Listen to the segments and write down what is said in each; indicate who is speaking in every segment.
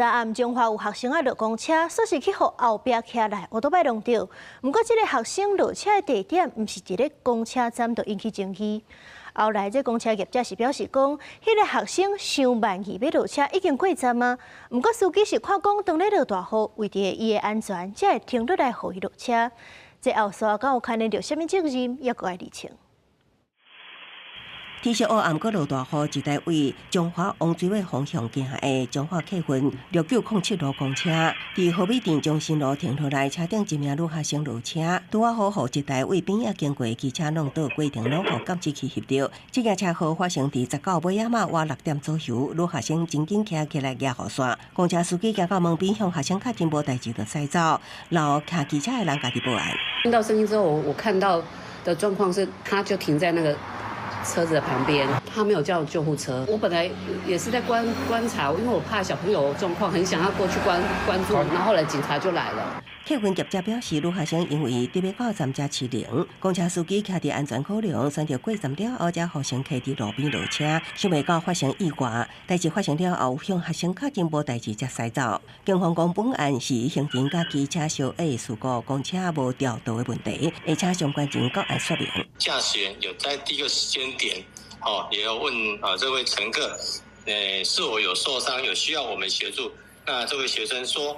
Speaker 1: 昨暗中华有学生啊落公车，说是去互后壁徛来乌多摆弄到。不过，这个学生落车的地点毋是伫咧公车站，就引起争议。后来，这公车业者是表示讲，迄个学生伤慢去要落车，已经过站啊。不过，司机是看讲当咧落大雨，为着伊的安全，才会停落来互伊落车。这后续敢有牵连到什么责任，也搁爱厘清。
Speaker 2: 天色黑暗，搁落大雨，一台为中华王水尾方向行的中华客运6907路公车，伫河美店中心路停落来，车顶一名女学生落车，拄啊好，一台为边仔经过机车弄倒规定拢互监视器翕到。这件车祸发生伫19尾仔嘛晚6点左右，女学生真紧徛起来压雨伞，公车司机行到门边向学生确认无代志就驶走，然后骑机车的人家己报案。
Speaker 3: 听到声音之后，我看到的状况是，他就停在那个车子的旁边，他没有叫救护车。我本来也是在观察，因为我怕小朋友状况，很想要过去关注，然后后来警察就来了。
Speaker 2: 客运业者表示，女学生因为伫要到站才骑零，公车司机徛伫安全考量，选择过站了后才互乘客伫路边落车，想袂到发生意外。代志发生了后，向学生确认无代志才驶走。警方讲，本案是行人甲机车相违事故，公车无调度的问题，会请相关警告案说明。
Speaker 4: 驾驶员有在第一个时间点，也有问这位乘客，是否有受伤，有需要我们协助。那这位学生说，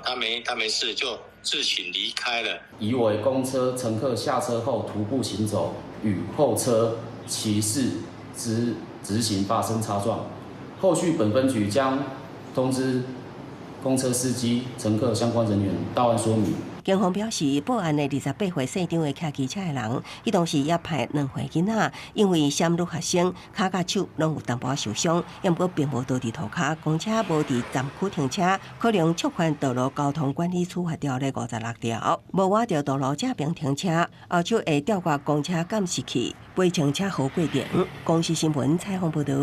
Speaker 4: 他没事，就自行离开了。
Speaker 5: 疑为公车乘客下车后徒步行走，与后车骑士直行发生擦撞。后续本分局将通知公车司机、乘客相关人员到案说明。
Speaker 2: 警方表示，报案的28岁姓张的骑机车的人，伊当时也派2岁囡仔，因为闪女学生，脚甲手拢有淡薄受伤，不过并无倒伫涂骹。公车无伫站区停车，可能触犯道路交通管理处罚条例56条，无划着道路正边停车，后手会吊挂公车监视器，陪乘车后过程。公司新闻采访报道。